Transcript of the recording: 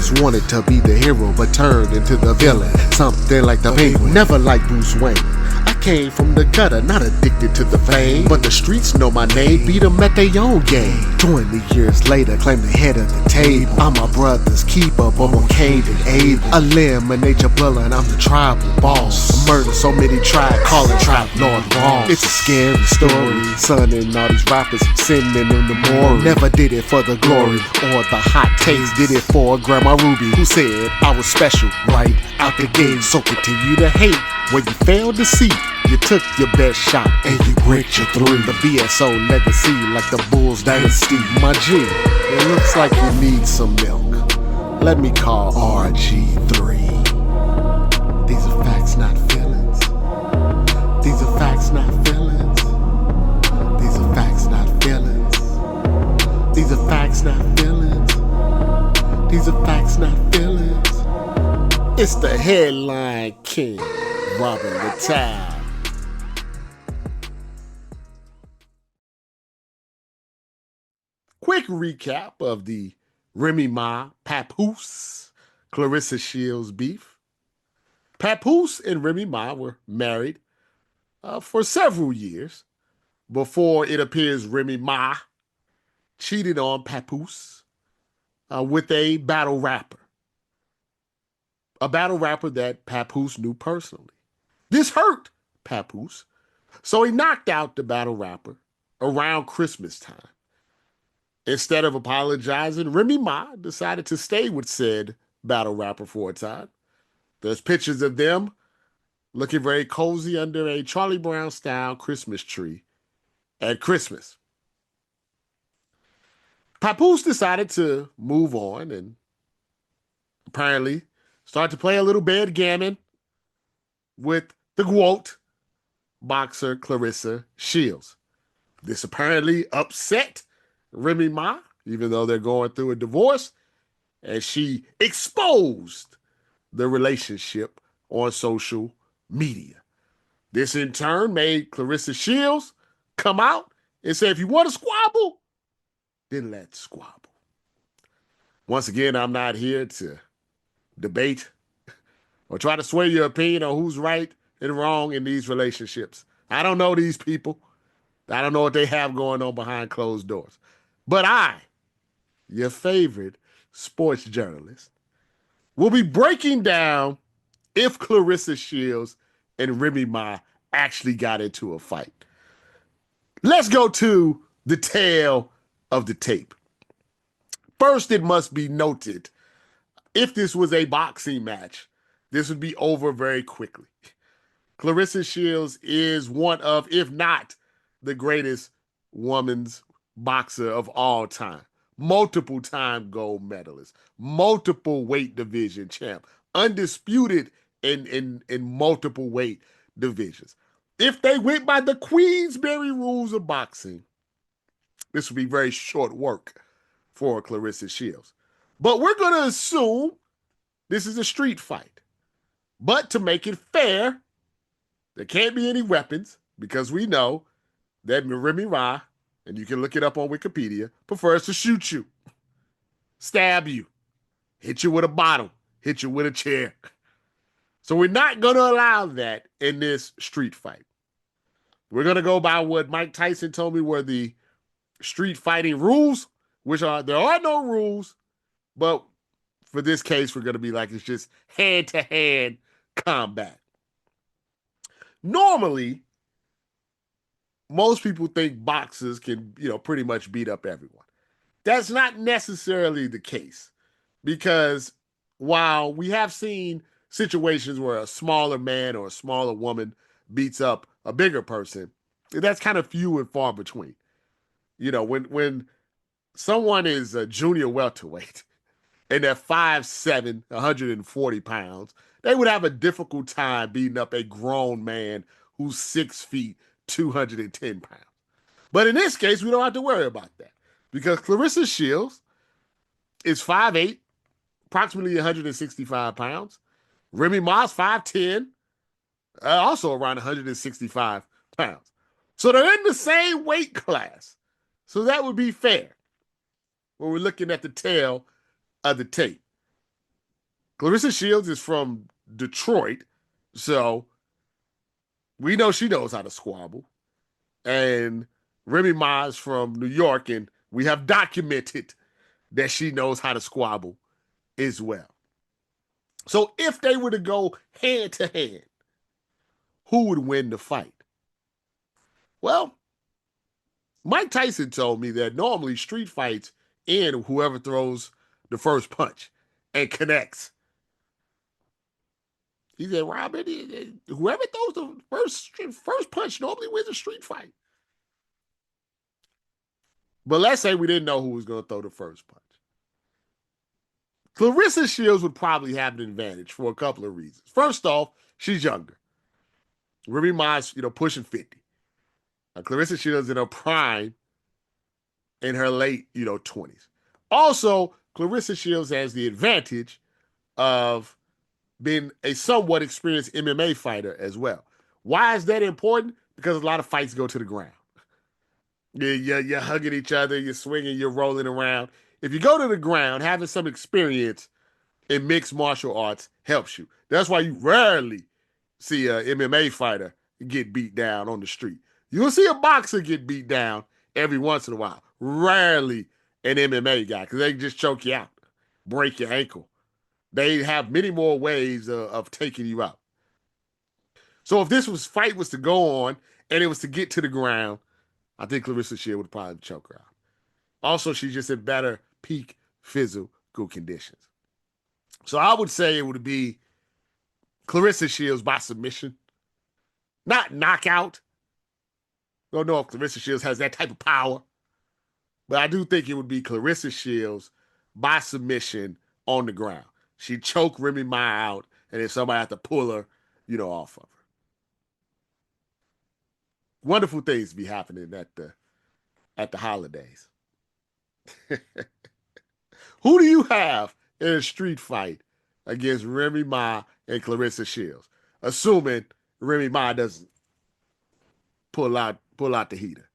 always wanted to be the hero, but turned into the villain. Something like the Penguin, never like Bruce Wayne. I came from the gutter, not addicted to the fame, but the streets know my name, beat them at their own game. 20 years later, claim the head of the table. I'm my brother's keeper, but more Cain than Abel. Eliminate your brother and I'm the tribal boss. Murder so many tribes, call it Trap Lord wrong. It's a scary story, son and all these rappers sending in the morgue. Never did it for the glory or the hot taste, did it for Grandma Ruby, who said I was special right out the gate. So continue to hate where you failed to see. You took your best shot and you bricked your three. The BSO legacy like the Bulls dynasty. My G, it looks like you need some milk. Let me call RG3. These are facts, not feelings. These are facts, not feelings. These are facts, not feelings. These are facts, not feelings. These are facts, not feelings. It's the Headline King Robert Littal. Quick recap of the Remy Ma, Papoose, Claressa Shields beef. Papoose and Remy Ma were married for several years before it appears Remy Ma cheated on Papoose with a battle rapper. A battle rapper that Papoose knew personally. This hurt Papoose, so he knocked out the battle rapper around Christmas time. Instead of apologizing, Remy Ma decided to stay with said battle rapper for a time. There's pictures of them looking very cozy under a Charlie Brown-style Christmas tree at Christmas. Papoose decided to move on and apparently start to play a little backgammon with the GWOAT boxer Claressa Shields. This apparently upset Remy Ma, even though they're going through a divorce, and she exposed the relationship on social media. This in turn made Claressa Shields come out and say, if you want to squabble, then let's squabble. Once again, I'm not here to debate or try to sway your opinion on who's right and wrong in these relationships. I don't know these people. I don't know what they have going on behind closed doors. But I, your favorite sports journalist, will be breaking down if Claressa Shields and Remy Ma actually got into a fight. Let's go to the tale of the tape. First, it must be noted, if this was a boxing match, this would be over very quickly. Claressa Shields is one of, if not the greatest women's boxer of all time. Multiple time gold medalist, multiple weight division champ, undisputed in multiple weight divisions. If they went by the Queensberry rules of boxing, this would be very short work for Claressa Shields. But we're going to assume this is a street fight. But to make it fair, there can't be any weapons because we know that Remy Ma, and you can look it up on Wikipedia, prefers to shoot you, stab you, hit you with a bottle, hit you with a chair. So we're not going to allow that in this street fight. We're going to go by what Mike Tyson told me were the street fighting rules, which are, there are no rules, but for this case, we're going to be like, it's just hand-to-hand combat. Normally, most people think boxers can, pretty much beat up everyone. That's not necessarily the case because while we have seen situations where a smaller man or a smaller woman beats up a bigger person, that's kind of few and far between. When someone is a junior welterweight and they're 5'7", 140 pounds, they would have a difficult time beating up a grown man who's 6 feet, 210 pounds. But in this case, we don't have to worry about that because Claressa Shields is 5'8", approximately 165 pounds. Remy Ma's 5'10", also around 165 pounds. So they're in the same weight class. So that would be fair when we're looking at the tail of the tape. Claressa Shields is from Detroit, so we know she knows how to squabble. And Remy Ma is from New York, and we have documented that she knows how to squabble as well. So if they were to go hand to hand, who would win the fight? Well, Mike Tyson told me that normally street fights end whoever throws the first punch and connects. He said, Robert, whoever throws the first punch normally wins a street fight. But let's say we didn't know who was going to throw the first punch. Claressa Shields would probably have an advantage for a couple of reasons. First off, she's younger. Remy Ma's, pushing 50. Claressa Shields in her prime in her late, 20s. Also, Claressa Shields has the advantage of being a somewhat experienced MMA fighter as well. Why is that important? Because a lot of fights go to the ground. You're hugging each other, you're swinging, you're rolling around. If you go to the ground, having some experience in mixed martial arts helps you. That's why you rarely see an MMA fighter get beat down on the street. You'll see a boxer get beat down every once in a while. Rarely an MMA guy, because they can just choke you out, break your ankle. They have many more ways of taking you out. So if this fight was to go on and it was to get to the ground, I think Claressa Shields would probably choke her out. Also, she's just in better peak physical conditions. So I would say it would be Claressa Shields by submission, not knockout. Don't know if Claressa Shields has that type of power, but I do think it would be Claressa Shields by submission on the ground. She'd choke Remy Ma out, and then somebody have to pull her, off of her. Wonderful things be happening at the holidays. Who do you have in a street fight against Remy Ma and Claressa Shields? Assuming Remy Ma doesn't pull out the heater.